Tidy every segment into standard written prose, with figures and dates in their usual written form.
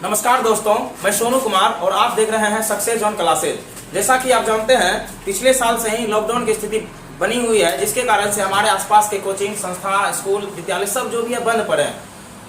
नमस्कार दोस्तों, मैं सोनू कुमार और आप देख रहे हैं सक्सेस जोन क्लासेज। जैसा कि आप जानते हैं, पिछले साल से ही लॉकडाउन की स्थिति बनी हुई है, जिसके कारण से हमारे आसपास के कोचिंग संस्था, स्कूल, विद्यालय सब जो भी है बंद पड़े हैं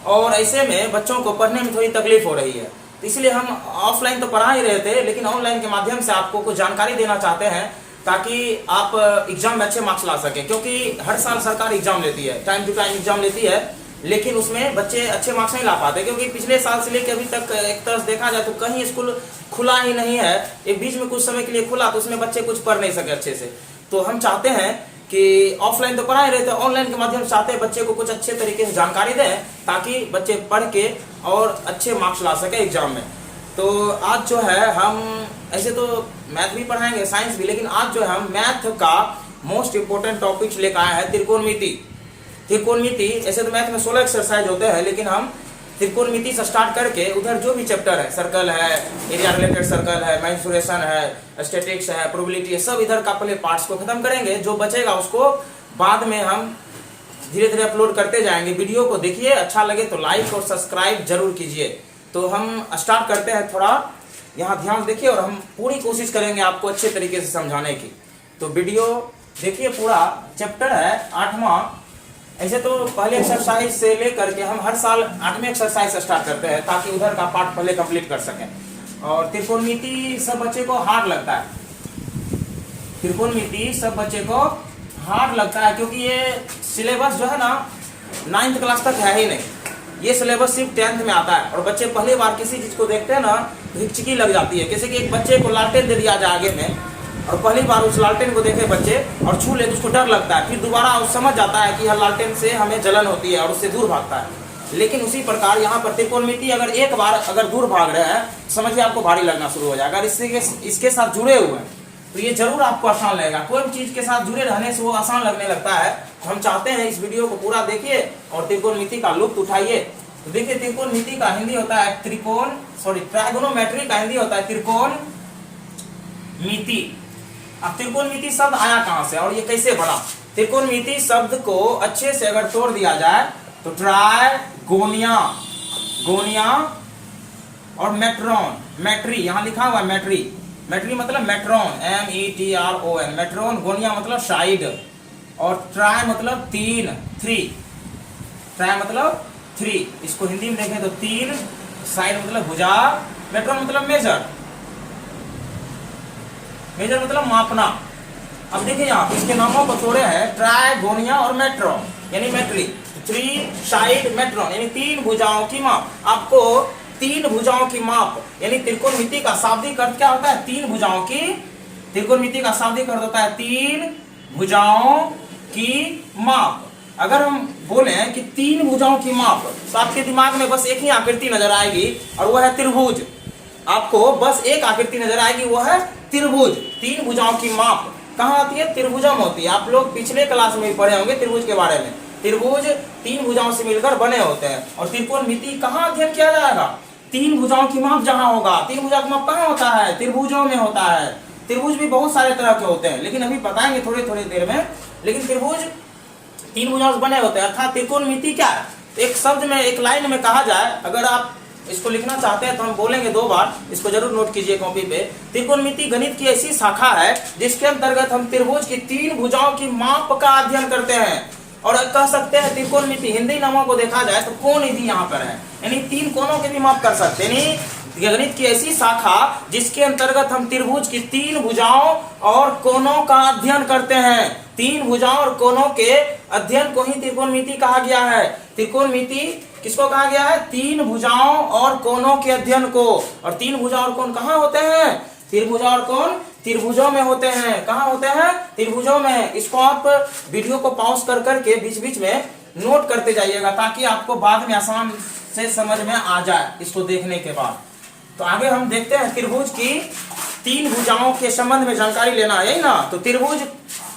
और ऐसे में बच्चों को पढ़ने में थोड़ी तकलीफ हो रही है। इसलिए हम ऑफलाइन तो पढ़ा ही रहे थे, लेकिन ऑनलाइन के माध्यम से आपको कुछ जानकारी देना चाहते हैं ताकि आप एग्जाम में अच्छे मार्क्स ला सके। क्योंकि हर साल सरकार एग्जाम लेती है, टाइम टू टाइम एग्जाम लेती है, लेकिन उसमें बच्चे अच्छे मार्क्स नहीं ला पाते। क्योंकि पिछले साल से लेकर अभी तक एक तरह से देखा जाए तो कहीं स्कूल खुला ही नहीं है। एक बीच में कुछ समय के लिए खुला तो उसमें बच्चे कुछ पढ़ नहीं सके अच्छे से। तो हम चाहते हैं कि ऑफलाइन तो पढ़ा ही रहे थे, ऑनलाइन के माध्यम से चाहते हैं बच्चे को कुछ अच्छे तरीके से जानकारी दें ताकि बच्चे पढ़ के और अच्छे मार्क्स ला सके एग्जाम में। तो आज जो है हम ऐसे तो मैथ भी पढ़ाएंगे, साइंस भी, लेकिन आज जो है हम मैथ का मोस्ट इंपोर्टेंट टॉपिक लेकर आए हैं, त्रिकोणमिति। त्रिकोणमिति, ऐसे तो मैथ में 16 एक्सरसाइज होते हैं, लेकिन हम त्रिकोणमिति से स्टार्ट करके उधर जो भी चैप्टर है, सर्कल है, एरिया रिलेटेड सर्कल है, मेंसुरेशन है, स्टैटिक्स है, प्रोबेबिलिटी है, सब इधर का पहले पार्ट्स को खत्म करेंगे। जो बचेगा उसको बाद में हम धीरे धीरे अपलोड करते जाएंगे। वीडियो को देखिए, अच्छा लगे तो लाइक और सब्सक्राइब जरूर कीजिए। तो हम स्टार्ट करते हैं, थोड़ा यहाँ ध्यान देखिए और हम पूरी कोशिश करेंगे आपको अच्छे तरीके से समझाने की। तो वीडियो देखिए, पूरा चैप्टर है 8वां। ऐसे तो पहले एक्सरसाइज से लेकर के हम हर साल 8वें एक्सरसाइज से स्टार्ट करते हैं ताकि उधर का पार्ट पहले कंप्लीट कर सकें। और त्रिकोणमिति सब बच्चे को हार्ड लगता है, त्रिकोणमिति सब बच्चे को हार्ड लगता है, क्योंकि ये सिलेबस जो है ना 9th क्लास तक है ही नहीं। ये सिलेबस सिर्फ 10th में आता है और बच्चे पहली बार किसी चीज को देखते हैं ना तो हिचकी लग जाती है। जैसे कि एक बच्चे को लालटेन दे दिया जाए आगे में और पहली बार उस लालटेन को देखे बच्चे और छू ले तो उसको डर लगता है, फिर दोबारा वो समझ जाता है कि यह लालटेन से हमें जलन होती है और उससे दूर भागता है। लेकिन उसी प्रकार यहाँ पर त्रिकोणमिति अगर एक बार अगर दूर भाग रहे हैं, समझिए आपको भारी लगना शुरू हो जाएगा। अगर इसके साथ जुड़े हुए हैं तो ये जरूर आपको आसान लगेगा। कोई भी चीज के साथ जुड़े रहने से वो आसान लगने लगता है। तो हम चाहते हैं इस वीडियो को पूरा देखिए और त्रिकोणमिति का लुत्फ उठाइए। तो देखिए, त्रिकोणमिति का हिंदी होता है ट्राइगोनोमेट्री का हिंदी होता है त्रिकोणमिति। अब त्रिकोणमिति शब्द आया कहां से और ये कैसे बना? त्रिकोणमिति शब्द को अच्छे से अगर तोड़ दिया जाए तो ट्राइगोनिया, गोनिया और मेट्रॉन, मैट्री, यहां लिखा हुआ है मैट्री। मैट्री मतलब मेट्रॉन, METRON, मेट्रॉन। गोनिया मतलब साइड और ट्राई मतलब तीन, थ्री। ट्राई मतलब 3, इसको हिंदी में देखें तो 3, साइड मतलब भुजा, मेट्रॉन मतलब मेजर, मेजर मतलब मापना। अब देखिए यहाँ इसके नामों को तोड़े हैं ट्राइगोनिया और मेट्रॉन यानी मैट्री। 3 साइड मेट्रॉन यानी 3 भुजाओं की माप। आपको 3 भुजाओं की माप यानी त्रिकोणमिति का शाब्दिक अर्थ क्या होता है? 3 भुजाओं की। त्रिकोणमिति का शाब्दिक अर्थ होता है 3 भुजाओं की माप। अगर हम बोले कि 3 भुजाओं की माप तो आपके दिमाग में बस एक ही आकृति नजर आएगी और वह है त्रिभुज। आपको बस एक आकृति नजर आएगी, वो है त्रिभुज। 3 भुजाओं की माप कहाँ आती है? त्रिभुजम होती है। आप लोग पिछले क्लास में भी पढ़े होंगे त्रिभुज के बारे में। त्रिभुज 3 भुजाओं से मिलकर बने होते हैं। और त्रिकोणमिति कहाँ अध्ययन किया जाएगा? 3 भुजाओं की माप जहाँ होगा। 3 भुजा की माप कहाँ होता है? त्रिभुजों में होता है। त्रिभुज भी बहुत सारे तरह के होते हैं, लेकिन अभी बताएंगे थोड़ी थोड़ी देर में। लेकिन त्रिभुज 3 भुजाओं से बने होते हैं। अर्थात त्रिकोणमिति क्या है? एक शब्द में, एक लाइन में कहा जाए, अगर आप इसको लिखना चाहते हैं तो हम बोलेंगे 2 बार, इसको जरूर नोट कीजिए कॉपी पे। त्रिकोणमिति गणित की ऐसी शाखा है जिसके अंतर्गत हम त्रिभुज की 3 भुजाओं की माप का अध्ययन करते हैं। और कह सकते हैं त्रिकोणमिति, हिंदी नामों को देखा जाए तो कोण विधि यहाँ पर है, यानी 3 कोणों के भी माप कर सकते हैं। गणित की ऐसी शाखा जिसके अंतर्गत हम त्रिभुज की 3 भुजाओं और कोणों का अध्ययन करते हैं। 3 भुजाओं और कोणों के अध्ययन को ही त्रिकोणमिति कहा गया है। त्रिकोणमिति किसको कहा गया है? 3 भुजाओं और कोणों के अध्ययन को। और 3 भुजा और कोण कहाँ होते हैं? त्रिभुजा और कोण त्रिभुजों में होते हैं। कहाँ होते हैं? त्रिभुजों में। इसको आप वीडियो को पॉज कर करके बीच बीच में नोट करते जाइएगा ताकि आपको बाद में आसान से समझ में आ जाए इसको देखने के बाद। तो आगे हम देखते हैं त्रिभुज की 3 भुजाओं के संबंध में जानकारी लेना है, यही ना? तो त्रिभुज,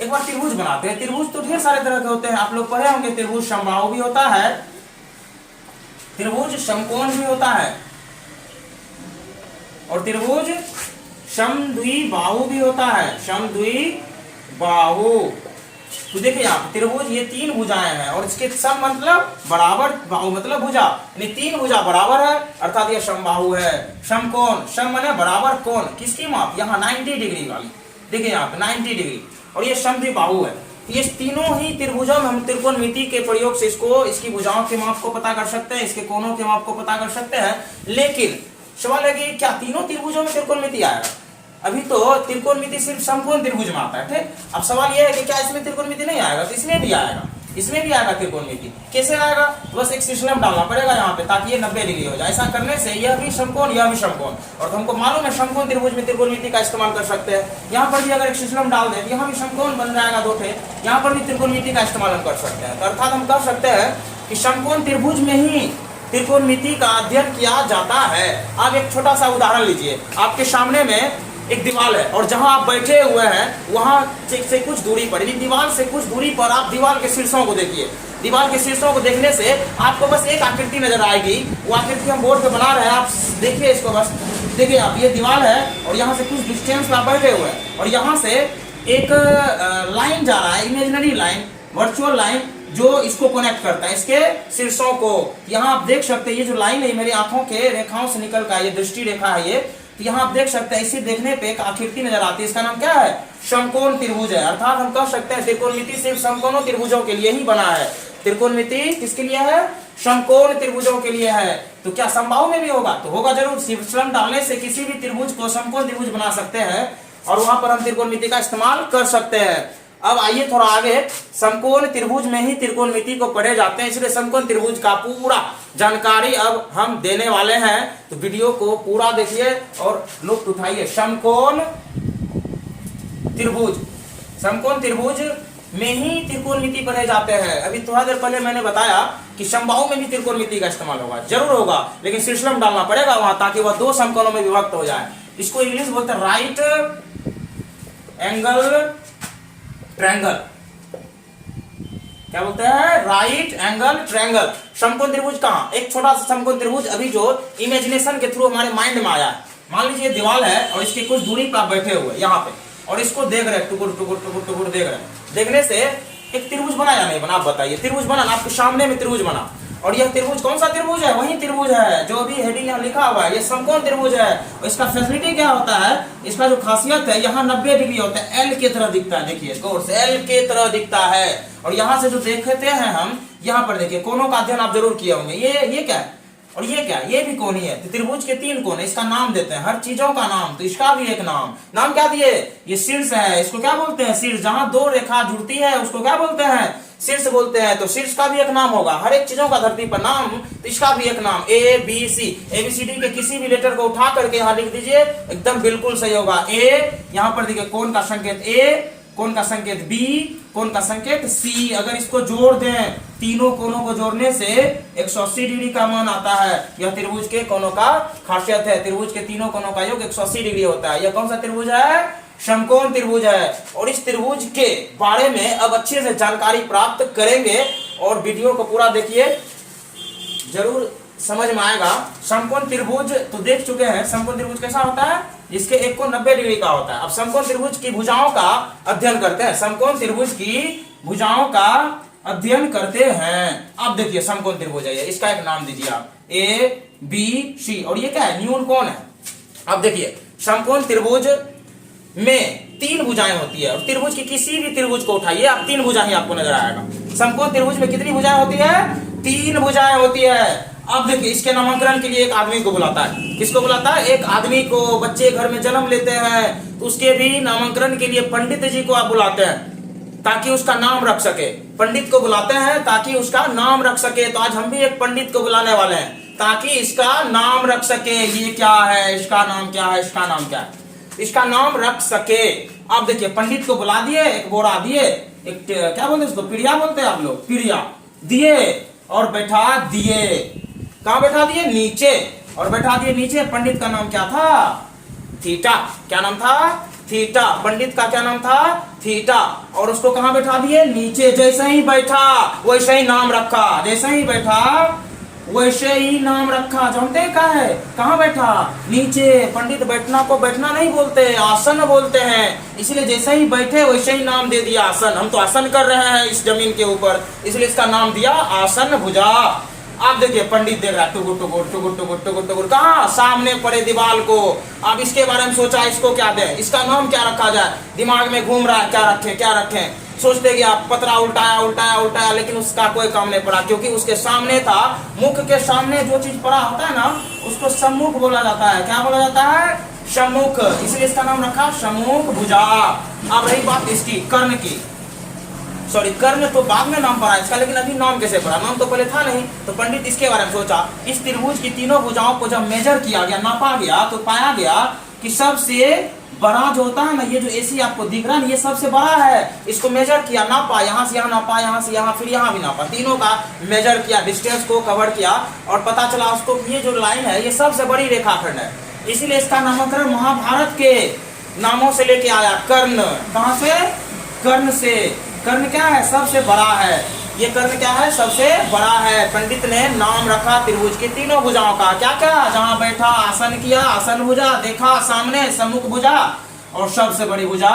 एक बार त्रिभुज बनाते हैं। त्रिभुज तो ढेर सारे तरह के होते हैं, आप लोग पढ़े होंगे। त्रिभुज समबाहु भी होता है, त्रिभुज समकोण भी होता है और त्रिभुज समद्विबाहु भी होता है। समद्विबाहु तो देखिए यहाँ पे त्रिभुज ये तीन भुजाएं हैं और इसके सम मतलब बराबर, बाहु मतलब भुजा, यानी तीन भुजा बराबर है अर्थात ये समबाहु है। समकोण, सम माने बराबर, कोण किसकी माप, यहाँ 90 डिग्री वाली, देखिए यहाँ पे 90 डिग्री, और ये समद्विबाहु है। ये तीनों ही त्रिभुजों में हम त्रिकोणमिति के प्रयोग से इसकी भुजाओं के माप को पता कर सकते हैं, इसके कोणों के माप को पता कर सकते हैं। लेकिन सवाल है कि क्या तीनों त्रिभुजों में त्रिकोणमिति आएगा? अभी तो त्रिकोणमिति सिर्फ समकोण त्रिभुज में आता है, ठीक। अब सवाल यह है कि क्या इसमें त्रिकोणमिति नहीं आएगा? तो इसमें भी आएगा, इसमें भी आएगा त्रिकोणमिति। कैसे आएगा? तो बस एक सिस्टम डालना पड़ेगा यहाँ पे ताकि ये 90 डिग्री हो जाए। ऐसा करने से यह भी समकोण, यह भी समकोण, और हमको मालूम है समकोण त्रिभुज में त्रिकोणमिति का इस्तेमाल कर सकते हैं। यहाँ पर भी अगर एक सिस्टम डाल दें, यहाँ भी समकोण बन जाएगा 2 ठे, यहाँ पर भी त्रिकोणमिति का इस्तेमाल हम कर सकते हैं। तो अर्थात हम कह सकते हैं कि समकोण त्रिभुज में ही त्रिकोणमिति का अध्ययन किया जाता है। आप एक छोटा सा उदाहरण लीजिए, आपके सामने में एक दीवार है और जहां आप बैठे हुए हैं वहां से कुछ दूरी पर, यानी दीवार से कुछ दूरी पर आप दीवार के शीर्षों को देखिए। दीवार के शीर्षों को देखने से आपको बस एक आकृति नजर आएगी, वो आकृति हम बोर्ड पे बना रहे हैं, आप देखिए इसको बस। देखिए आप, ये दीवार है और यहाँ से कुछ डिस्टेंस पर आप बैठे हुए हैं और यहाँ से एक लाइन जा रहा है, इमेजिनरी लाइन, वर्चुअल लाइन, जो इसको कनेक्ट करता है इसके शीर्षों को। यहाँ आप देख सकते हैं ये जो लाइन है मेरी आंखों के रेखाओं से निकल कर, ये दृष्टि रेखा है ये। तो यहाँ आप देख सकते हैं, इसे देखने पे एक आकृति नजर आती है, इसका नाम क्या है? समकोण त्रिभुज है। अर्थात हम कह सकते हैं त्रिकोणमिति सिर्फ समकोण त्रिभुजों के लिए ही बना है। त्रिकोणमिति किसके लिए है? समकोण त्रिभुजों के लिए है। तो क्या समबाहु में भी होगा? तो होगा जरूर। सिस्टम डालने से किसी भी त्रिभुज को समकोण त्रिभुज बना सकते हैं और वहां पर हम त्रिकोणमिति का इस्तेमाल कर सकते हैं। अब आइए थोड़ा आगे, समकोण त्रिभुज में ही त्रिकोणमिति को पढ़े जाते हैं, इसलिए समकोण त्रिभुज का पूरा जानकारी अब हम देने वाले हैं। तो वीडियो को पूरा देखिए और लुत्फ उठाइए। समकोण त्रिभुज, समकोण त्रिभुज में ही त्रिकोणमिति पढ़े जाते हैं। अभी थोड़ा देर पहले मैंने बताया कि समबाहु में भी त्रिकोणमिति का इस्तेमाल होगा, जरूर होगा, लेकिन सिस्टम डालना पड़ेगा वहां ताकि वह 2 समकोणों में विभक्त हो जाए। इसको इंग्लिश बोलते हैं राइट एंगल ट्रायंगल। क्या बोलते हैं? Right angle triangle. समकोण त्रिभुज कहां? एक छोटा सा समकोण त्रिभुज अभी जो इमेजिनेशन के थ्रू हमारे माइंड में आया। मान लीजिए दीवार है और इसकी कुछ दूरी पर आप बैठे हुए यहाँ पे और इसको देख रहे हैं, टुकुर टुकुर टुकुर टुकुर देख रहे हैं। देखने से एक त्रिभुज बना या नहीं बना? आप बताइए। त्रिभुज बना, आपके सामने में त्रिभुज बना, और यह त्रिभुज कौन सा त्रिभुज है? वही त्रिभुज है जो अभी हेडिंग यहाँ लिखा हुआ है, ये समकोण त्रिभुज है। और इसका फैसिलिटी क्या होता है? इसका जो खासियत है, यहाँ 90 डिग्री होता है, एल की तरह दिखता है। देखिए गौर से, एल की तरह दिखता है। और यहाँ से जो देखते हैं हम, यहाँ पर देखिए कोणों का अध्ययन आप जरूर किए होंगे। ये क्या है और ये क्या? ये भी कोण ही है। तो त्रिभुज के 3 कोण, इसका नाम देते हैं, हर चीजों का नाम। तो इसका भी एक नाम क्या दिए? ये शीर्ष है, इसको क्या बोलते हैं? शीर्ष। जहां 2 रेखा जुड़ती है उसको क्या बोलते हैं? शीर्ष बोलते हैं। तो शीर्ष का भी एक नाम होगा, हर एक चीजों का धरती पर नाम, तो इसका भी एक नाम। ए बी सी, ABCD के किसी भी लेटर को उठा करके यहाँ लिख दीजिए, एकदम बिल्कुल सही होगा। ए, यहाँ पर देखिए कोण का संकेत ए, कोण का संकेत बी, कोण का संकेत सी। अगर इसको जोड़ दें, तीनों कोणों को जोड़ने से 180 डिग्री का मान आता है। यह त्रिभुज के कोणों का खासियत है। त्रिभुज के तीनों कोणों का योग 180 डिग्री होता है। यह कौन सा त्रिभुज है? समकोण त्रिभुज है। और इस त्रिभुज के बारे में अब अच्छे से जानकारी प्राप्त करेंगे और वीडियो को पूरा देखिए, जरूर समझ में आएगा। समकोण त्रिभुज तो देख चुके हैं, समकोण त्रिभुज कैसा होता है? जिसके एक कोण 90 डिग्री का होता है। अब समकोण त्रिभुज की भुजाओं का अध्ययन करते हैं। समकोण त्रिभुज की भुजाओं का अध्ययन करते हैं। अब देखिए समकोण त्रिभुज है, इसका एक नाम दीजिए आप, ए बी सी। और ये क्या है? न्यून कोण है। अब देखिए समकोण त्रिभुज में 3 भुजाएं होती है और त्रिभुज की किसी भी त्रिभुज को उठाइए आप, 3 भुजाएं आपको नजर आएगा। समकोण त्रिभुज में कितनी भुजाएं होती है? 3 भुजाएं होती है। अब देखिए इसके नामकरण के लिए एक आदमी को बुलाता है। किसको बुलाता है? एक आदमी को। बच्चे घर में जन्म लेते हैं तो उसके भी नामकरण के लिए पंडित जी को आप बुलाते हैं ताकि उसका नाम रख सके। पंडित को बुलाते हैं ताकि उसका नाम रख सके। तो आज हम भी एक पंडित को बुलाने वाले हैं ताकि इसका नाम रख सके। ये क्या है? इसका नाम क्या है? इसका नाम क्या है? इसका नाम रख सके। अब देखिए पंडित को बुला दिए, एक बोरा दिए, एक क्या बोलते हैं उसको? पीढ़िया बोलते हैं आप लोग। पीढ़िया दिए और बैठा दिए। कहां बैठा दिए? नीचे। और बैठा दिए नीचे। पंडित का नाम क्या था? थीटा। क्या नाम था? थीटा। पंडित का क्या नाम था? थीटा। और उसको कहां बैठा दिए? नीचे। जैसे ही बैठा वैसे ही नाम रखा। जैसे ही बैठा वैसे ही नाम रखा। जानते हैं क्या है, कहाँ बैठा, नीचे। पंडित बैठना को बैठना नहीं बोलते, आसन बोलते हैं। इसलिए जैसे ही बैठे वैसे ही नाम दे दिया आसन। हम तो आसन कर रहे हैं इस जमीन के ऊपर, इसलिए इसका नाम दिया आसन भुजा। आप देखिए पंडित देख रहा है टुकुर टुकुर टुकुर टुकुर टुकुर टुकुर, कहाँ, सामने पड़े दीवार को। अब इसके बारे में सोचा इसको क्या दें, इसका नाम क्या रखा जाए, दिमाग में घूम रहा है क्या रखें क्या रखें। सोचते कि आप पतरा उल्टाया उल्टाया उल्टाया, लेकिन उसका कोई काम नहीं पड़ा, क्योंकि उसके सामने था, मुख के सामने जो चीज पड़ा होता है ना उसको सम्मुख बोला जाता है। क्या बोला जाता है, सम्मुख, इसलिए इसका नाम रखा सम्मुख भुजा। अब रही बात इसकी कर्ण की, सॉरी कर्ण तो बाद में नाम पड़ा इसका, लेकिन अभी नाम कैसे पड़ा, नाम तो पहले था नहीं। तो पंडित इसके बारे में सोचा। इस त्रिभुज की तीनों भुजाओं को जब मेजर किया गया, नापा गया, तो पाया गया कि सबसे बड़ा जो होता है ना, ये जो एसी आपको दिख रहा है ना, ये सबसे बड़ा है। इसको मेजर किया, नापा, यहाँ से यहाँ नापा, यहाँ से यहाँ, फिर यहाँ भी नापा, तीनों का मेजर किया, डिस्टेंस को कवर किया, और पता चला उसको ये जो लाइन है ये सबसे बड़ी रेखाखंड है। इसीलिए इसका नामकरण महाभारत के नामों से लेके आया। कर्ण, कहाँ से, कर्ण से। कर्ण क्या है, सबसे बड़ा है। ये कर्ण क्या है, सबसे बड़ा है। पंडित ने नाम रखा त्रिभुज की तीनों भुजाओं का। क्या क्या, जहां बैठा आसन किया, आसन भुजा, देखा सामने सम्मुख भुजा, और सबसे बड़ी भुजा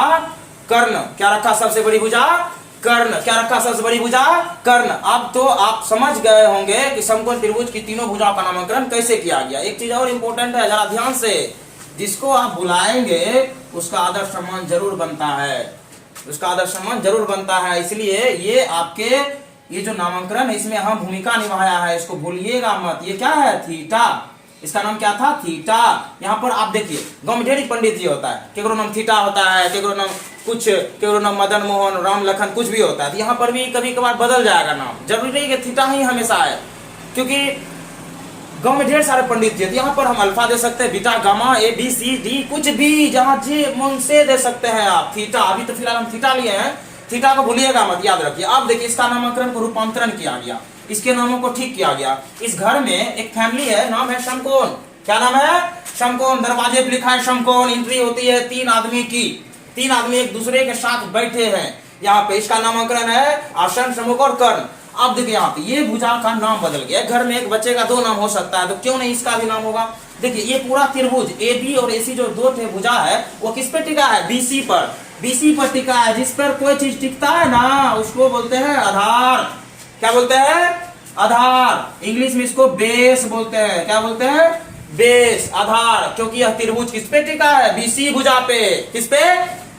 कर्ण। क्या रखा, सबसे बड़ी भुजा कर्ण। क्या रखा, सबसे बड़ी भुजा कर्ण। अब तो आप समझ गए होंगे कि समकोण त्रिभुज की तीनों भुजाओं का नामकरण कैसे किया गया। एक चीज और इंपॉर्टेंट है, जरा ध्यान से, जिसको आप बुलाएंगे उसका आदर सम्मान जरूर बनता है, उसका आदर सम्मान जरूर बनता है। इसलिए ये आपके ये जो नामकरण है इसमें अहम भूमिका निभाया है, इसको भूलिएगा मत। ये क्या है, थीटा, इसका नाम क्या था, थीटा। यहाँ पर आप देखिए गांव में ढेरी पंडित जी होता है, केकरो नाम थीटा होता है, केकरो नाम कुछ, केकरो नाम मदन मोहन, राम लखन, कुछ भी होता है। यहाँ पर भी कभी कभार बदल जाएगा नाम, जरूरी नहीं कि थीटा ही हमेशा है, क्योंकि गांव में ढेर सारे पंडित जी। यहाँ पर हम अल्फा दे सकते हैं, beta, gamma, A B C D, कुछ भी, जहाँ जी मन से दे सकते हैं आप। थीटा, अभी तो फिलहाल हम थीटा लिए हैं, थीटा को भूलिएगा मत, याद रखिए। अब देखिए इसका नामकरण को रूपांतरण किया गया, इसके नामों को ठीक किया गया। इस घर में एक फैमिली है, नाम है समकोण। क्या नाम है, समकोण। दरवाजे पर लिखा है समकोण। एंट्री होती है 3 आदमी की, 3 आदमी एक दूसरे के साथ बैठे हैं यहाँ पे। इसका नामकरण है आसन, सम्मुख और कर्ण। अब देखिए यहाँ पे ये भुजा का नाम बदल गया। घर में एक बच्चे का 2 नाम हो सकता है, तो क्यों नहीं इसका भी नाम होगा। देखिए ये पूरा त्रिभुज ए बी और एसी जो 2 थे भुजा है, वो किस पे टिका है, बीसी पर। बीसी पर टिका है। जिस पर कोई चीज टिकता है ना उसको बोलते हैं आधार। क्या बोलते हैं, आधार। इंग्लिश में इसको बेस बोलते हैं। क्या बोलते हैं, बेस, आधार। क्योंकि यह त्रिभुज किस पे टिका है, बीसी भुजा पे। किस पे,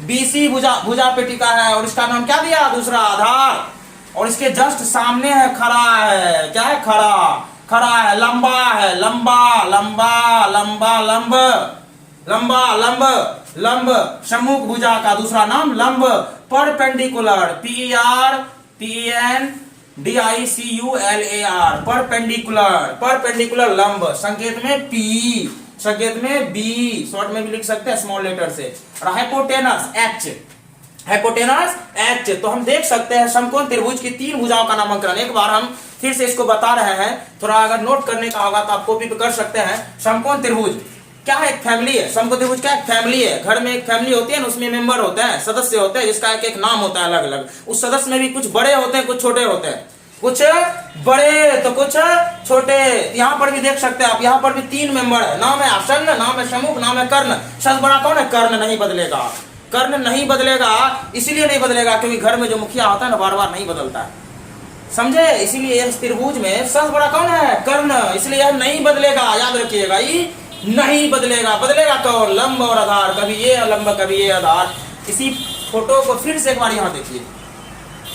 बीसी भुजा पे टिका है, और इसका नाम क्या दिया, दूसरा, आधार। और इसके जस्ट सामने है खड़ा है। क्या है, खड़ा, खड़ा है, लंबा है, लंबा लंबा लंबा लंब, लंबा लंब, लंब। सम्मुख भुजा का दूसरा नाम लंब। परपेंडिकुलर, PERPENDICULAR, परपेंडिकुलर, परपेंडिकुलर लंब। संकेत में P, संकेत में B, शॉर्ट में भी लिख सकते हैं स्मॉल लेटर से। और हाइपोटेनस H, हाइपोटेनस H। तो हम देख सकते हैं समकोण त्रिभुज की 3 भुजाओं का नामकरण। एक बार हम फिर से इसको बता रहे हैं, थोड़ा अगर नोट करने का होगा तो आप कॉपी पे कर सकते हैं। समकोण त्रिभुज क्या है, एक फैमिली है। समकोण त्रिभुज क्या, एक फैमिली है। घर में एक फैमिली होती है ना, उसमें मेंबर होते हैं, सदस्य होते हैं, जिसका एक एक नाम होता है अलग अलग। उस सदस्य में भी कुछ बड़े होते हैं, कुछ छोटे होते हैं, कुछ बड़े तो कुछ छोटे। यहाँ पर भी देख सकते हैं आप, यहाँ पर भी 3 मेंबर है। नाम है आसन, नाम है सम्मुख, नाम है कर्ण। सबसे बड़ा कौन है, कर्ण। नहीं बदलेगा, कर्ण नहीं बदलेगा। इसलिए नहीं बदलेगा क्योंकि घर में जो मुखिया होता है ना, बार बार नहीं बदलता है, समझे। इसीलिए इस त्रिभुज में सबसे बड़ा कौन है, कर्ण। इसलिए यह नहीं बदलेगा, याद रखिएगा, ये नहीं बदलेगा। बदलेगा कौन, लंब और आधार। कभी ये लंब, कभी ये आधार। इसी फोटो को फिर से एक बार यहाँ देखिए,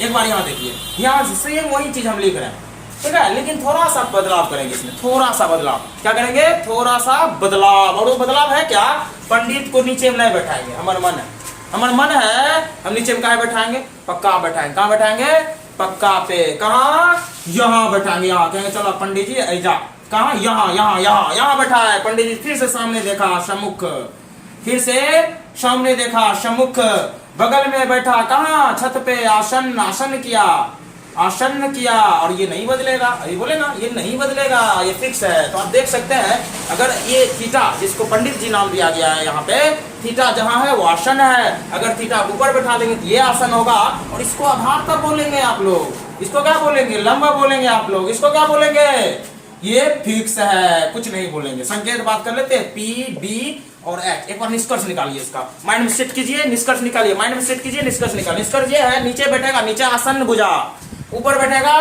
एक बार यहाँ देखिए, यहाँ सेम वही चीज हम लिख रहे हैं, ठीक है, लेकिन थोड़ा सा बदलाव करेंगे इसमें, थोड़ा सा बदलाव। क्या करेंगे, थोड़ा सा बदलाव। और वो बदलाव है क्या, पंडित को नीचे में नहीं बैठाएंगे। हमारा मन है, हमारा मन है हम नीचे में कहाँ बैठाएंगे, पक्का बैठाएंगे। कहाँ बैठाएंगे, पक्का पे। कहाँ, यहाँ बैठाएंगे। यहाँ कहेंगे चलो पंडित जी ऐजा, कहाँ, यहाँ यहाँ यहाँ यहाँ बैठा है पंडित जी। फिर से सामने देखा सम्मुख, फिर से सामने देखा सम्मुख। बगल में बैठा, कहाँ, छत पे, आसन, आसन किया, आसन किया। और ये नहीं बदलेगा, अभी बोलेगा ये नहीं बदलेगा, ये फिक्स है। तो आप देख सकते हैं, अगर ये थीटा जिसको पंडित जी नाम दिया गया है, यहाँ पे थीटा जहाँ है वो आसन है। अगर थीटा ऊपर बैठा देंगे तो ये आसन होगा। और इसको आधार तक बोलेंगे आप लोग, इसको क्या बोलेंगे, लंब बोलेंगे आप लोग। इसको क्या बोलेंगे, ये फिक्स है, कुछ नहीं बोलेंगे। संकेत बात कर लेते हैं, पी बी और एच। एक बार निष्कर्ष निकालिए इसका, माइंड में सेट कीजिए, निष्कर्ष निकालिए, माइंड में सेट कीजिए, निष्कर्ष निकालिए। निष्कर्ष ये है, नीचे बैठेगा नीचे आसन भुजा, ऊपर बैठेगा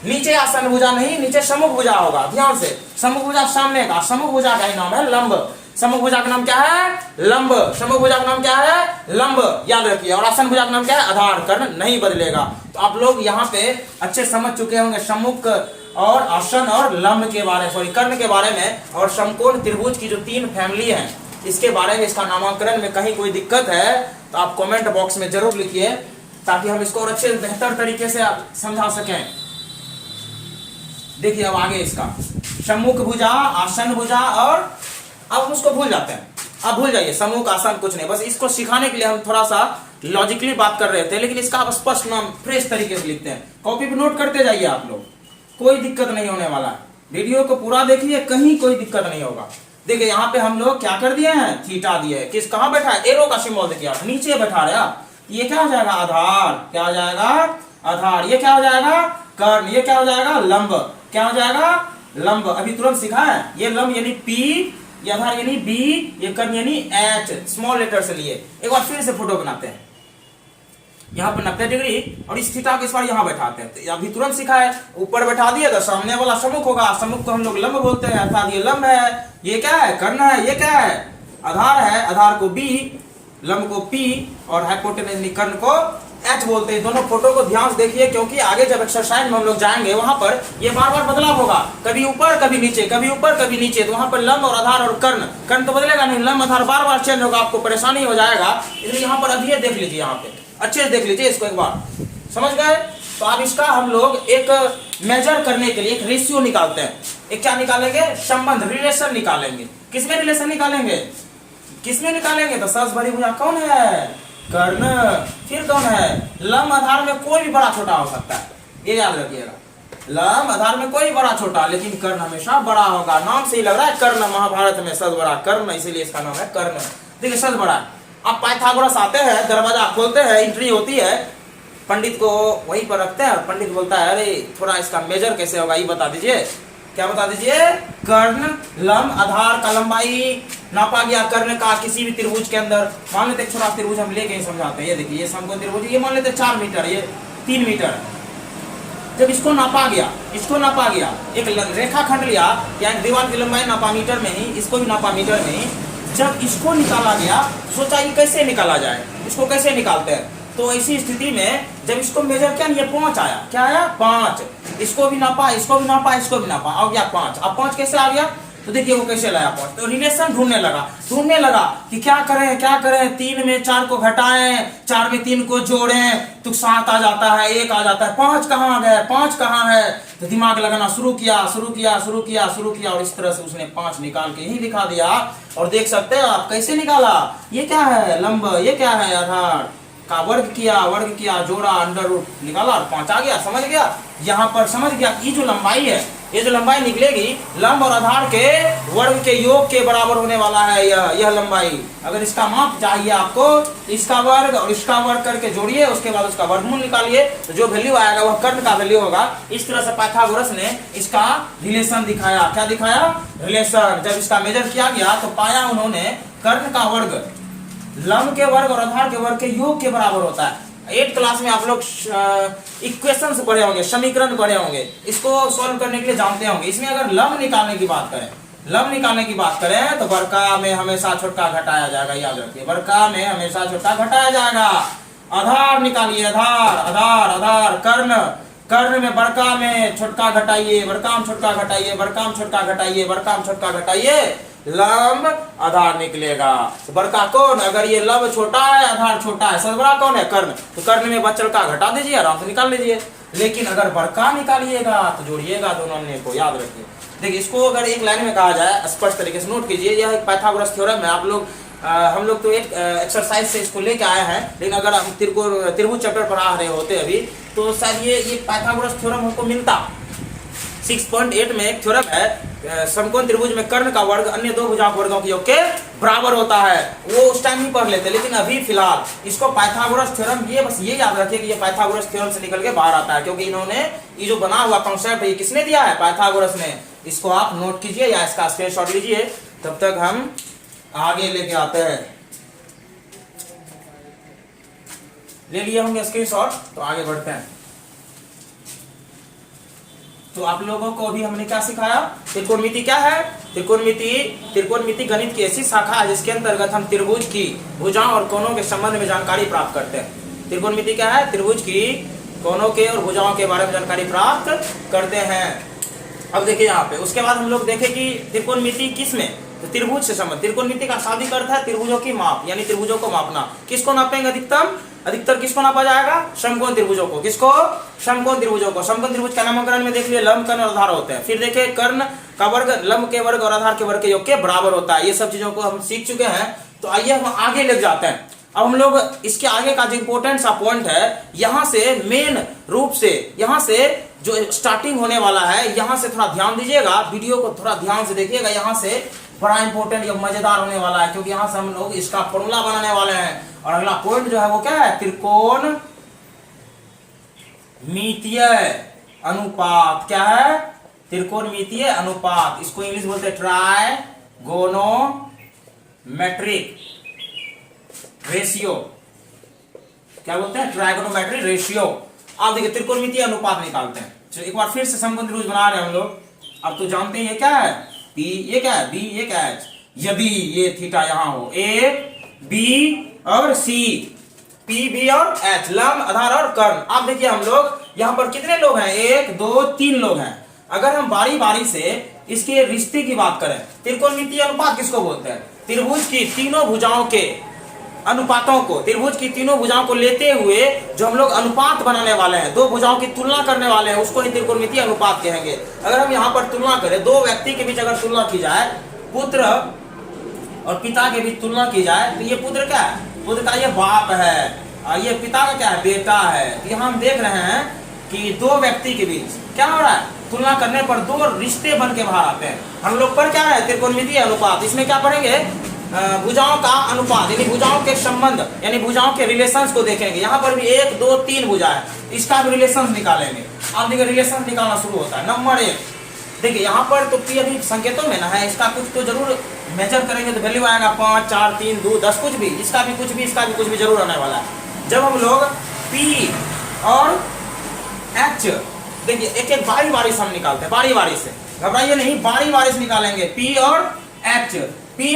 नीचे आसन भुजा नहीं, नीचे सम्मुख भुजा होगा। ध्यान से, सम्मुख भुजा सामने का, सम्मुख भुजा का ही नाम है लंब। सम्मुख भुजा का नाम क्या है? लंब। सम्मुख भुजा का नाम क्या है? लंब, याद रखिए। और आसन भुजा का नाम क्या है? आधार। कर्ण नहीं बदलेगा। तो आप लोग यहाँ पे अच्छे समझ चुके होंगे सम्मुख और आसन और लंब के बारे, सॉरी कर्ण के बारे में, और समकोण त्रिभुज की जो 3 फैमिली है इसके बारे में। इसका नामकरण में कहीं कोई दिक्कत है तो आप कमेंट बॉक्स में जरूर लिखिए, ताकि हम इसको और अच्छे बेहतर तरीके से समझा सकें। देखिए अब आगे इसका सम्मुख भुजा, आसन भुजा, और अब हम उसको भूल जाते हैं। अब भूल जाइए, सम्मुख आसन कुछ नहीं, बस इसको सिखाने के लिए हम थोड़ा सा लॉजिकली बात कर रहे थे, लेकिन इसका आप स्पष्ट नाम फ्रेश तरीके से लिखते हैं। कॉपी पे नोट करते जाइए आप लोग, कोई दिक्कत नहीं होने वाला है। वीडियो को पूरा देखिए, कहीं कोई दिक्कत नहीं होगा। देखिए यहाँ पे हम लोग क्या कर दिए हैं? थीटा दिए हैं। किस कहाँ बैठा है? एरो का सिंबल देखिए आप, नीचे बैठा रहे आप। ये क्या हो जाएगा? आधार। क्या हो जाएगा? आधार। ये क्या हो जाएगा? कर्ण। ये क्या हो जाएगा? लंब। क्या हो जाएगा? लंब। अभी तुरंत सीखा है। ये लंब यानी पी, ये आधार यानी बी, ये कर्ण यानी एच, स्मॉल लेटर से लिए। एक बार फिर से फोटो बनाते हैं। यहाँ पर 90 डिग्री और इस थीटा को इस बार यहाँ बैठाते हैं। तो अभी तुरंत सीखा है, ऊपर बैठा दिए तो सामने वाला सम्मुख होगा, सम्मुख को हम लोग लंब बोलते हैं, अर्थात ये लंब है। ये क्या है? कर्ण है। ये क्या है? आधार है। आधार को बी, लंब को पी, और हाइपोटेनस कर्ण को एच बोलते हैं। दोनों फोटो को ध्यान से देखिए, क्योंकि आगे जब एक्सरसाइज में हम लोग जाएंगे वहां पर ये बार बार बदलाव होगा, कभी ऊपर कभी नीचे, कभी ऊपर कभी नीचे। तो वहां पर लंब और आधार और कर्ण, कर्ण तो बदलेगा नहीं, लंब आधार बार बार चेंज होगा, आपको परेशानी हो जाएगा। इसलिए यहाँ पर अभी देख लीजिए, यहाँ पे अच्छे से देख लीजिए इसको एक बार, समझ गए? तो अब इसका हम लोग एक मेजर करने के लिए एक रेशियो निकालते हैं। एक क्या निकालेंगे? संबंध, रिलेशन निकालेंगे। किसमें रिलेशन निकालेंगे? किसमें निकालेंगे? तो सबसे बड़ी भुजा कौन है? कर्ण। फिर कौन है? लंब आधार में कोई भी बड़ा छोटा हो सकता है, ये याद रखिएगा। लंब आधार में कोई बड़ा छोटा, लेकिन कर्ण हमेशा बड़ा होगा। नाम से ही लग रहा है कर्ण, महाभारत में सबसे बड़ा कर्ण, इसीलिए इसका नाम है कर्ण। देखिए सबसे बड़ा। अब पाइथागोरस आते हैं, दरवाजा खोलते हैं, एंट्री होती है, पंडित को वहीं पर रखते हैं और पंडित बोलता है अरे थोड़ा इसका मेजर कैसे होगा ये बता दीजिए। क्या बता दीजिए? कर्ण, लंब, आधार का लंबाई नापा गया कर्ण का किसी भी त्रिभुज के अंदर। मान लेते छोटा त्रिभुज हम लेके ही समझाते हैं। ये देखिए ये समकोण त्रिभुज, ये मान लेते 4 मीटर, ये 3 मीटर। जब इसको नापा गया, इसको नापा गया, एक रेखा खंड लिया, या दीवार की लंबाई नापा मीटर में ही, इसको भी नापा मीटर में ही। जब इसको निकाला गया, सोचा ये कैसे निकाला जाए, इसको कैसे निकालते हैं। तो ऐसी स्थिति में जब इसको मेजर किया, ये 5 आया। क्या आया? 5। इसको भी नापा, इसको भी नापा, इसको भी नापा, आ गया 5। अब 5 कैसे आ गया? तो देखिए वो कैसे लाया 5। तो रिलेशन ढूंढने लगा कि क्या करें, 3 में 4 को घटाएं, 4 में 3 को जोड़ें तो 7 आ जाता है, 1 आ जाता है, 5 कहाँ गए, 5 कहाँ है? तो दिमाग लगाना शुरू किया, और इस तरह से उसने 5 निकाल के ही दिखा दिया। और देख सकते हैं आप कैसे निकाला। ये क्या है? लंब। ये क्या है? आधार का वर्ग किया, जोड़ा, अंडर रूट निकाला और 5 आ गया। समझ गया? यहाँ पर समझ गया ये जो लंबाई है, ये जो लंबाई निकलेगी, लंब और आधार के वर्ग के योग के बराबर होने वाला है यह लंबाई। अगर इसका माप चाहिए आपको, इसका वर्ग और इसका वर्ग करके जोड़िए, उसके बाद उसका वर्गमूल निकालिए, तो जो वैल्यू आएगा वह कर्ण का वैल्यू होगा। इस तरह से पाइथागोरस ने इसका रिलेशन दिखाया। क्या दिखाया? रिलेशन। जब इसका मेजर किया गया तो पाया उन्होंने कर्ण का वर्ग लंब के वर्ग और आधार के वर्ग के योग के बराबर होता है। 8th क्लास में आप लोग इक्वेशन पढ़े होंगे, समीकरण पढ़े होंगे, इसको सॉल्व करने के लिए जानते होंगे। इसमें अगर लंब निकालने की बात करें तो बड़का में हमेशा छोटा घटाया जाएगा, याद रखिए, बड़का में हमेशा छोटा घटाया जाएगा। आधार निकालिए, आधार कर्ण में बड़का में छोटा घटाइए, बड़का में छोटा घटाइए, लंब आधार निकलेगा। तो बड़का कौन? अगर ये लंब छोटा है, आधार छोटा है, सबसे बड़ा कौन है? कर्ण। तो कर्ण में बचल का घटा दीजिए, आराम से निकाल लीजिए। लेकिन अगर बड़का निकालिएगा तो जोड़िएगा दोनों को, याद रखिए। देखिए इसको अगर एक लाइन में कहा जाए, स्पष्ट तरीके से नोट कीजिए, यह एक पाइथागोरस थ्योरम है। आप लोग हम लोग तो एक एक्सरसाइज से इसको लेके आए हैं, लेकिन अगर हम त्रिभुज चैप्टर पढ़ा रहे होते अभी तो शायद ये पाइथागोरस थ्योरम हमको मिलता। 6.8 में एक थ्योरम है, समकोण त्रिभुज में कर्ण का वर्ग अन्य 2 भुजाओं के वर्गों के योग के बराबर होता है। वो उस टाइम ही पढ़ लेते, लेकिन अभी फिलहाल इसको पाइथागोरस थ्योरम, ये बस ये याद रखिए कि ये पाइथागोरस थ्योरम से निकल के बाहर आता है, क्योंकि इन्होंने ये जो बना हुआ कॉन्सेप्ट ये किसने दिया है? पाइथागोरस ने। इसको आप नोट कीजिए या इसका स्क्रीनशॉट लीजिए, तब तक हम आगे लेके आते हैं। ले लिए होंगे स्क्रीनशॉट, तो आगे बढ़ते हैं। तो आप लोगों को भी हमने क्या सिखाया, त्रिकोणमिति क्या है। त्रिकोणमिति गणित की ऐसी शाखा है जिसके अंतर्गत हम त्रिभुज की भुजाओं और कोणों के संबंध में जानकारी प्राप्त करते हैं। त्रिकोणमिति क्या है, त्रिभुज की कोणों के और भुजाओं के बारे में जानकारी प्राप्त करते हैं। अब देखिए यहाँ पे, उसके बाद हम लोग देखें कि त्रिकोणमिति किस में, तो त्रिभुज से संबंध। त्रिकोणमिति का शाब्दिक अर्थ है त्रिभुजों की माप, यानी त्रिभुजों को मापना। किसको नापेंगे अधिकतर किसको नापा जाएगा, समकोण त्रिभुजों को। किसको, समकोण त्रिभुजों को। समकोण त्रिभुज का नामकरण में देख लिए लंब, कर्ण और आधार होते हैं। फिर देखिए कर्ण का वर्ग लंब के वर्ग और आधार के वर्ग के योग के बराबर होता है। ये सब चीजों को हम सीख चुके हैं, तो आइए हम आगे ले जाते हैं। अब हम लोग इसके आगे का जो इंपॉर्टेंट सा पॉइंट है, यहाँ से मेन रूप से, यहाँ से जो स्टार्टिंग होने वाला है, यहाँ से थोड़ा ध्यान दीजिएगा, वीडियो को थोड़ा ध्यान से देखिएगा। यहाँ से बड़ा इंपॉर्टेंट या मजेदार होने वाला है, क्योंकि यहाँ से हम लोग इसका फॉर्मूला बनाने वाले हैं। और अगला पॉइंट जो है वो क्या है, त्रिकोणमितीय अनुपात। क्या है, त्रिकोणमितीय अनुपात। इसको इंग्लिश बोलते हैं ट्राइगोनोमेट्रिक रेशियो। क्या बोलते हैं, ट्राइगोनोमेट्रिक रेशियो। आप देखिए त्रिकोणमितीय अनुपात निकालते हैं। चलो एक बार फिर से समकोण त्रिभुज बना रहे हैं हम लोग। अब तो जानते हैं ये क्या है, P, ये क्या है, B, ये क्या है। यदि ये थीटा यहां हो, A, B और C, P, B और H, लंब, आधार और कर्ण। आप देखिए हम लोग यहाँ पर कितने लोग हैं, 1 2 3 लोग हैं। अगर हम बारी बारी से इसके रिश्ते की बात करें, त्रिकोणमितीय अनुपात किसको बोलते हैं, त्रिभुज की तीनों भुजाओं के अनुपातों को, त्रिभुज की तीनों भुजाओं को लेते हुए जो हम लोग अनुपात बनाने वाले हैं, दो भुजाओं की तुलना करने वाले हैं, उसको ही त्रिकोणमितीय अनुपात कहेंगे। अगर हम यहाँ पर तुलना करें, दो व्यक्ति के बीच अगर तुलना की जाए, पुत्र और पिता के बीच तुलना की जाए, तो ये पुत्र क्या है, पुत्र का ये बाप है, ये पिता का क्या है, बेटा है। यहाँ हम देख रहे हैं कि दो व्यक्ति के बीच क्या हो रहा है, तुलना करने पर दो रिश्ते बन के बाहर आते हैं। हम लोग पर क्या है, त्रिकोणमितीय अनुपात। इसमें क्या पढ़ेंगे, भुजाओं का अनुपात, यानी भुजाओं के संबंध, यानी भुजाओं के रिलेशंस को देखेंगे। यहाँ पर भी 1 2 3 भुजा है, इसका भी रिलेशंस निकालेंगे। आप देखिए रिलेशंस निकालना शुरू होता है। नंबर 1 देखिए, यहाँ पर तो P अभी संकेतों में ना है, इसका कुछ तो जरूर मेजर करेंगे तो वैल्यू आएगा 5 4 3 2 10, कुछ भी, इसका भी कुछ भी, इसका भी कुछ भी जरूर आने वाला है। जब हम लोग P और H, देखिए एक एक बारी बारी से हम निकालते हैं, बारी बारी से, घबराइए नहीं, बारी बारी से निकालेंगे। P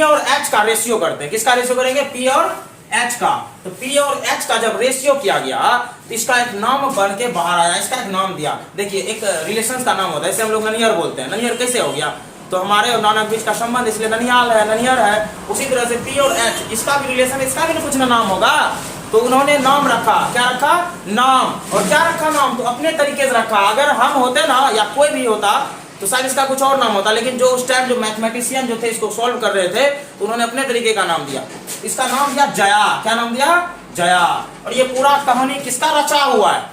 और H का रेशियो करते हैं। किसका रेशियो करेंगे, P और H का। तो P और H का जब रेशियो किया गया, तो इसका एक नाम बन के बाहर आया, इसका एक नाम दिया। देखिए एक रिलेशन का नाम होता है, इसे हम लोग ननियर बोलते हैं। ननियर कैसे हो गया, तो हमारे और नाना के बीच का संबंध, इसलिए ननियाल है, ननियर है। उसी तरह से P और H, इसका भी रिलेशन, इसका भी कुछ ना नाम होगा, तो उन्होंने नाम रखा। क्या रखा, नाम। और क्या रखा, नाम, तो अपने तरीके से रखा। अगर हम होते ना, या कोई भी होता, तो शायद इसका कुछ और नाम होता, लेकिन जो उस टाइम जो मैथमेटिशियन जो थे इसको सॉल्व कर रहे थे, तो उन्होंने अपने तरीके का नाम दिया। इसका नाम दिया जया। क्या नाम दिया, जया। और ये पूरा कहानी किसका रचा हुआ है,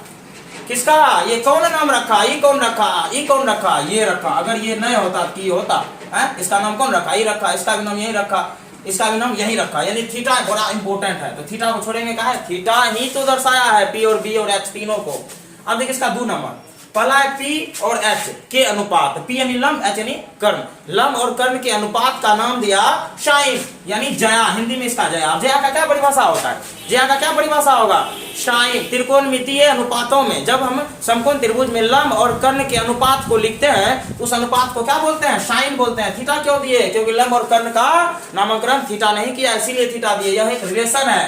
किसका, ये कौन नाम रखा, ये कौन रखा, ये कौन रखा, ये रखा। अगर ये नहीं होता कि होता है, इसका नाम कौन रखा, ये रखा, इसका भी नाम यही रखा, इसका भी नाम यही रखा। यानी थीटा बड़ा इंपॉर्टेंट है, तो थीटा को छोड़ेंगे, कहा है, थीटा ही तो दर्शाया है P और B और H तीनों को। अब देखिए इसका 2 नंबर, पहला है P और H के अनुपात। P यानी लंब, H यानी कर्ण। लंब और कर्ण के अनुपात का नाम दिया साइन, यानी जया। हिंदी में इसका जया। जया का क्या परिभाषा होता है, जया का क्या परिभाषा होगा, साइन। त्रिकोणमितीय अनुपातों में जब हम समकोण त्रिभुज में लंब और कर्ण के अनुपात को लिखते हैं, उस अनुपात को क्या बोलते हैं, साइन बोलते हैं। थीटा क्यों दिए, क्योंकि लंब और कर्ण का नामकरण थीटा नहीं किया, इसीलिए थीटा दिए। यह एक रिलेशन है,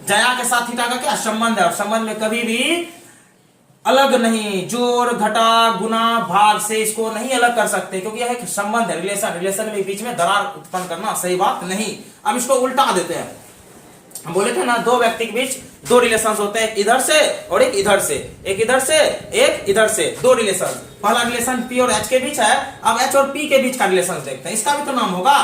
जया के साथ थीटा का क्या संबंध है, और संबंध में कभी भी अलग नहीं, जोड़ घटा गुना भाग से इसको नहीं अलग कर सकते, क्योंकि यह एक संबंध है, रिलेशन। रिलेशन में बीच में दरार उत्पन्न करना सही बात नहीं। अब इसको उल्टा देते हैं। हम बोले थे ना, दो व्यक्ति के बीच दो रिलेशन होते हैं, इधर से और एक इधर से, एक इधर से एक इधर से, दो रिलेशन। पहला रिलेशन P और H के बीच है। अब H और P के बीच का रिलेशन देखते हैं, इसका भी तो नाम होगा।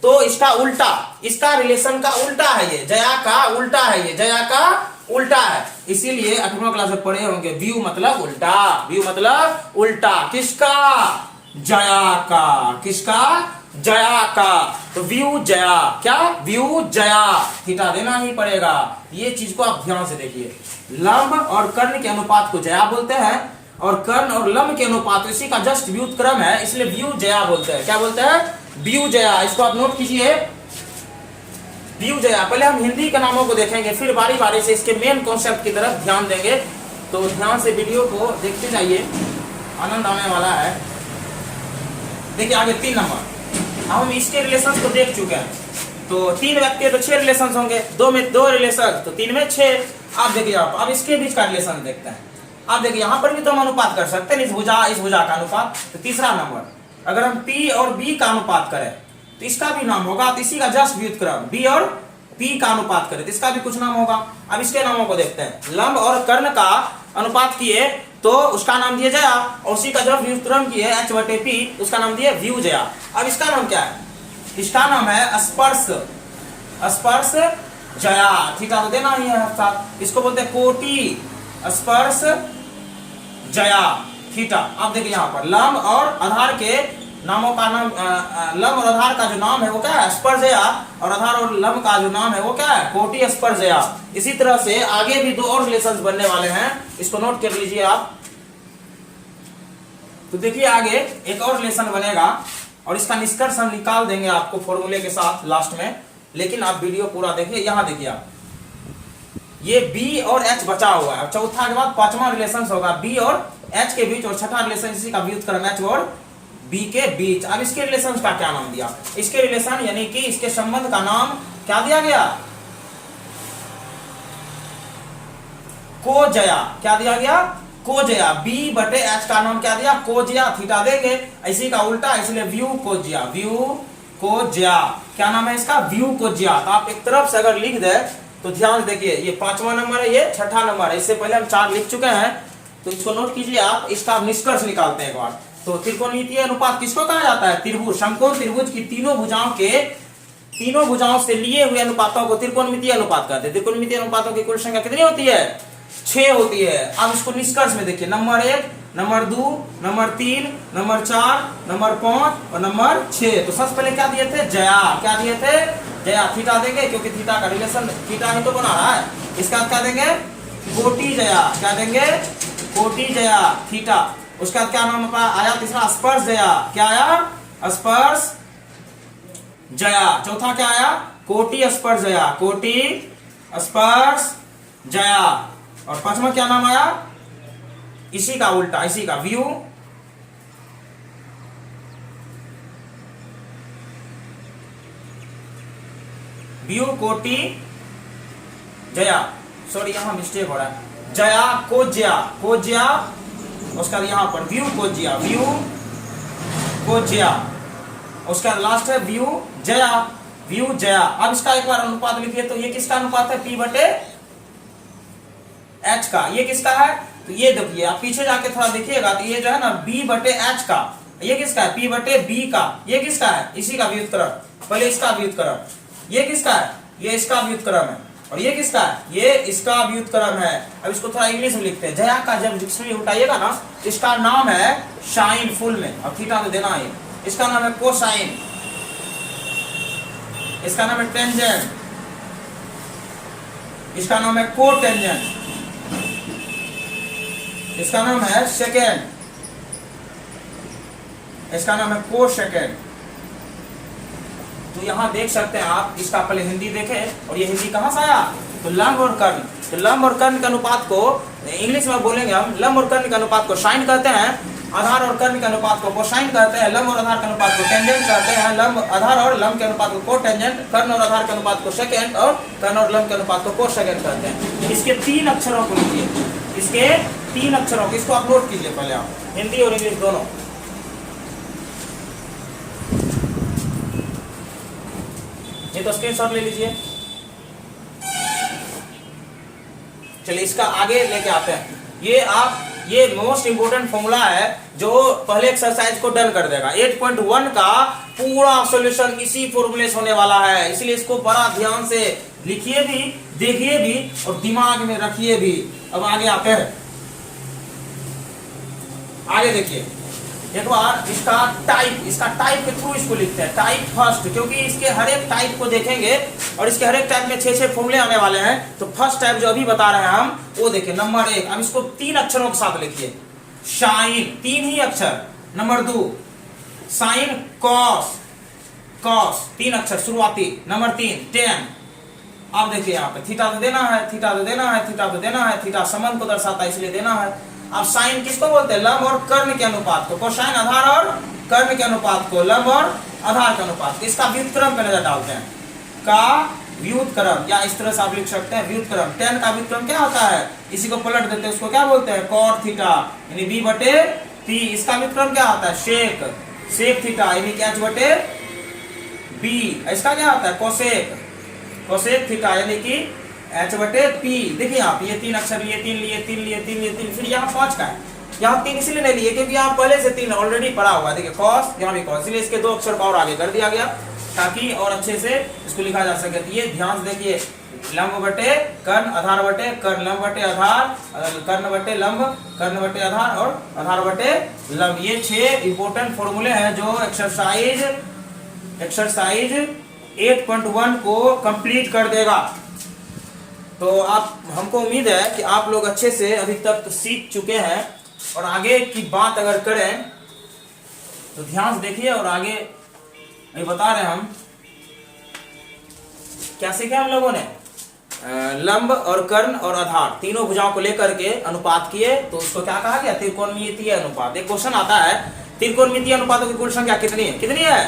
तो इसका उल्टा, इसका रिलेशन का उल्टा है, ये जया का उल्टा है, ये जया का उल्टा है। इसीलिए 8वीं क्लास में पढ़े होंगे, व्यू मतलब उल्टा, व्यू मतलब उल्टा। किसका, जया का। किसका, जया का। तो व्यू जया, क्या, व्यू जया, थीटा देना ही पड़ेगा। ये चीज को आप ध्यान से देखिए। लंब और कर्ण के अनुपात को जया बोलते हैं, और कर्ण और लंब के अनुपात, इसी का जस्ट व्युत्क्रम है, इसलिए व्युजया बोलते हैं। क्या बोलते हैं? व्युजया। इसको आप नोट कीजिए, व्युजया। पहले हम हिंदी के नामों को देखेंगे, फिर बारी बारी से इसके मेन कॉन्सेप्ट की तरफ ध्यान देंगे। तो ध्यान से वीडियो को देखते जाइए, आनंद आने वाला है। देखिए आगे 3 नंबर, अब हम इसके रिलेशन को देख चुके हैं। तो 3 व्यक्ति तो 6 रिलेशन होंगे, 2 में 2 रिलेशन, तो 3 में 6। आप देखिए, आप अब इसके बीच का रिलेशन देखते हैं। आप देखिए यहाँ पर भी तो हम अनुपात कर सकते हैं, इस भुजा का अनुपात। तो तीसरा नंबर, अगर हम P और B का अनुपात करें तो इसका भी नाम होगा, तो इसी का जस्ट व्युत्क्रम B और P का अनुपात करें तो इसका भी कुछ नाम होगा। अब इसके नामों को देखते हैं। लंब और कर्ण का अनुपात किए तो उसका नाम दिया जया, और उसी का जब व्युत्क्रम किए H/P, उसका नाम दिए व्युजया। अब इसका नाम क्या है? इसका नाम है स्पर्श, स्पर्श जया। थीटा तो देना ही है साथ, इसको बोलते हैं कोटि स्पर्श जया थीटा। आप देखिए यहाँ पर लंब और आधार के नामों का नाम, लंब और आधार का जो नाम है वो क्या है? स्पर्शया, और आधार और लंब का जो नाम है वो क्या है? कोटि स्पर्शया। इसी तरह से आगे भी 2 और रिलेशंस बनने वाले हैं, इसको नोट कर लीजिए आप। तो देखिए आगे एक और रिलेशन बनेगा और इसका निष्कर्ष हम निकाल देंगे आपको फॉर्मूले के साथ लास्ट में, लेकिन आप वीडियो पूरा देखिए। यहाँ देखिए आप, ये B और H बचा हुआ है। चौथा के बाद 5वां रिलेशन होगा B और H के बीच, और छठा रिलेशन इसी का व्युत्क्रम H और B के बीच। अब इसके रिलेशन का क्या नाम दिया? इसके रिलेशन यानी कि इसके संबंध का नाम क्या दिया गया? कोजया। क्या दिया गया? कोजया। B/H का नाम क्या दिया? कोजया। थीटा देंगे, इसी का उल्टा, इसलिए व्यू कोजया, व्यू कोजया। क्या नाम है इसका? व्यू कोजया। तो आप एक तरफ से अगर लिख दे तो ध्यान देखिए, ये 5वां नंबर है, ये छठा नंबर है। इससे पहले हम 4 लिख चुके हैं, तो इसको नोट कीजिए आप। इसका निष्कर्ष निकालते हैं एक बार। तो त्रिकोणमितीय अनुपात किसको कहा जाता है? त्रिभुज, समकोण त्रिभुज की तीनों भुजाओं से लिए हुए अनुपातों को त्रिकोणमितीय अनुपात कहते हैं। त्रिकोणमितीय अनुपातों की कुल संख्या कितनी होती है? 6 होती है। अब इसको निष्कर्ष में देखिए, number 1, number 2, number 3, number 4, number 5 और नंबर 6। तो सबसे पहले क्या दिए थे? जया। क्या दिए थे? जया। थीटा देंगे, क्योंकि थीटा का रिलेशन थीटा ही तो बना रहा है। इसका क्या देंगे? कोटि जया। क्या देंगे? कोटि जया थीटा। उसका क्या नाम आया? तीसरा स्पर्श जया। क्या आया? स्पर्श जया। चौथा क्या आया? कोटि स्पर्श जया, कोटि स्पर्श जया। और 5वां क्या नाम आया? इसी का उल्टा, इसी का व्यू कोटि जया। सॉरी यहां मिस्टेक हो रहा है, जया कोज्या, कोज्या। उसका यहां पर व्यू कोज्या, व्यू कोज्या। उसका लास्ट है व्यू जया, व्यू जया। अब इसका एक बार अनुपात लिखिए, तो ये किसका अनुपात है? P/H का। ये किसका है? तो ये देखिए, आप पीछे जाके थोड़ा देखिएगा, तो ये जो है ना B/H का। ये किसका है? P/B का। ये किसका है? इसी का व्युत्क्रम। पहले इसका व्युत्क्रम। ये किसका है? ये इसका व्युत्क्रम है। और ये किसका है? ये इसका व्युत्क्रम है। अब इसको थोड़ा इंग्लिश में लिखते हैं। जया का जब डिक्शनरी उठाइएगा ना, इसका नाम है साइन, फुल में। अब थीटा तो देना है। इसका नाम है कोसाइन, इसका नाम है टेंजेंट, इसका नाम है कोटेंजेंट, इसका नाम है सेकेंड, इसका नाम है कोसेकेंड। तो यहां देख सकते हैं आप, इसका पहले हिंदी देखें, और ये हिंदी कहां से आया? तो लंब और कर्ण। तो लंब और कर्ण के अनुपात को इंग्लिश में बोलेंगे हम, लंब और कर्ण के अनुपात को साइन कहते हैं, आधार और कर्ण के अनुपात को कोसाइन कहते हैं, लंब और आधार के अनुपात को टेंजेंट कहते हैं, लंब आधार और लंब के अनुपात को कोटेंजेंट, कर्ण और आधार के अनुपात को सेकेंड, और कर्ण और लंब के अनुपात को कोसेकेंड कहते हैं। इसके 3 अक्षरों को लिखिए, इसके 3 अक्षरों को, इसको आप नोट कीजिए पहले आप, हिंदी और इंग्लिश दोनों। ये तो स्क्रीनशॉट ले लीजिए। चलिए इसका आगे लेके आते हैं। ये मोस्ट इंपोर्टेंट फॉर्मूला है जो पहले एक्सरसाइज को डन कर देगा। 8.1 का पूरा सॉल्यूशन इसी फॉर्मूले से होने वाला है, इसलिए इसको बड़ा ध्यान से लिखिए भी, देखिए भी और दिमाग में रखिए भी। अब आगे आते हैं, आगे देखिए एक बार इसका टाइप के थ्रू इसको लिखते हैं। टाइप फर्स्ट, क्योंकि इसके हर एक टाइप को देखेंगे और इसके हर एक टाइप में 6 फॉर्मूले आने वाले हैं। तो फर्स्ट टाइप जो अभी बता रहे हैं हम, वो देखिए नंबर 1। अब इसको 3 अक्षरों के साथ लिखिए, साइन, 3 ही अक्षर। नंबर 2 साइन कॉस, कॉस 3 अक्षर शुरुआती। Number 3 ten. अब देखिए यहाँ पे थीटा तो देना है, थीटा तो देना है, थीटा तो देना है, थीटा संबंध को दर्शाता है इसलिए देना है। अब साइन किसको बोलते हैं? लंब और कर्ण के अनुपात को। कोसाइन आधार और कर्ण के अनुपात को, लंब और आधार के अनुपात। इसका व्युत्क्रम पे नजर डालते हैं, का व्युत्क्रम, या इस तरह से आप लिख सकते हैं व्युत्क्रम। टेन का व्युत्क्रम क्या होता है? इसी को पलट देते हैं, उसको क्या बोलते हैं? कॉट थीटा, यानी बी बटे टी। इसका व्युत्क्रम क्या होता है? शेक, सेक थीटा, यानी एच बटे बी। इसका क्या होता है? कोसेक, कोसेक थीटा, यानी कि एच बटे पी। देखिए आप ये 3 अक्षर लिए, 3 लिए, 3 लिए, 3 लिए, 3, फिर यहाँ 5 का है। यहाँ 3 इसलिए नहीं लिए क्योंकि यहाँ पहले से 3 ऑलरेडी पड़ा हुआ है। देखिए कॉस, यहाँ भी कॉस, इसलिए इसके 2 अक्षर को और आगे कर दिया गया ताकि और अच्छे से इसको लिखा जा सके। तो ये ध्यान से देखिए, लंब बटे कर्ण, आधार बटे कर्ण, लंब बटे आधार, कर्ण बटे लंब, कर्ण बटे आधार और आधार बटे लंब। ये 6 इंपोर्टेंट फॉर्मूले हैं जो एक्सरसाइज 8.1 को कंप्लीट कर देगा। तो आप, हमको उम्मीद है कि आप लोग अच्छे से अभी तक सीख चुके हैं और आगे की बात अगर करें तो ध्यान से देखिए। और आगे ये बता रहे हैं हम क्या सीखे हम लोगों ने? लंब और कर्ण और आधार तीनों भुजाओं को लेकर के अनुपात किए, तो उसको क्या कहा गया? त्रिकोणमितीय अनुपात। एक क्वेश्चन आता है, त्रिकोणमितीय अनुपातों की कुल संख्या कितनी है? कितनी है?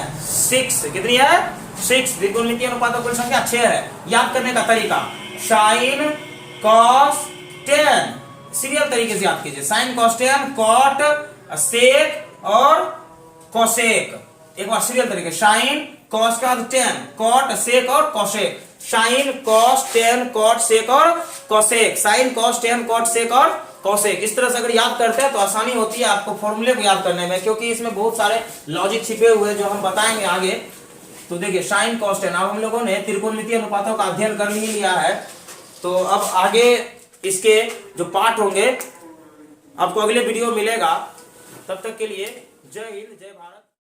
6। कितनी है? 6। त्रिकोणमितीय अनुपातों की कुल संख्या 6 है। याद करने का तरीका, साइन कॉस टेन, सीरियल तरीके से याद कीजिए। Sine cos tan, cot, sec और कोसेक। एक बार सीरियल तरीके, साइन कॉस के बाद टेन, कॉट, सेक और cosec. Sine cos tan cot sec और cosec, sine cos tan cot sec और कोसेक। इस तरह से अगर याद करते हैं तो आसानी होती है आपको फॉर्मूले को याद करने में, क्योंकि इसमें बहुत सारे लॉजिक छिपे हुए हैं जो हम बताएंगे आगे। तो देखिए साइन कॉस टेन, अब हम लोगों ने त्रिकोणमितीय अनुपातों का अध्ययन कर ही लिया है। तो अब आगे इसके जो पार्ट होंगे आपको अगले वीडियो मिलेगा। तब तक के लिए जय हिंद, जय भारत।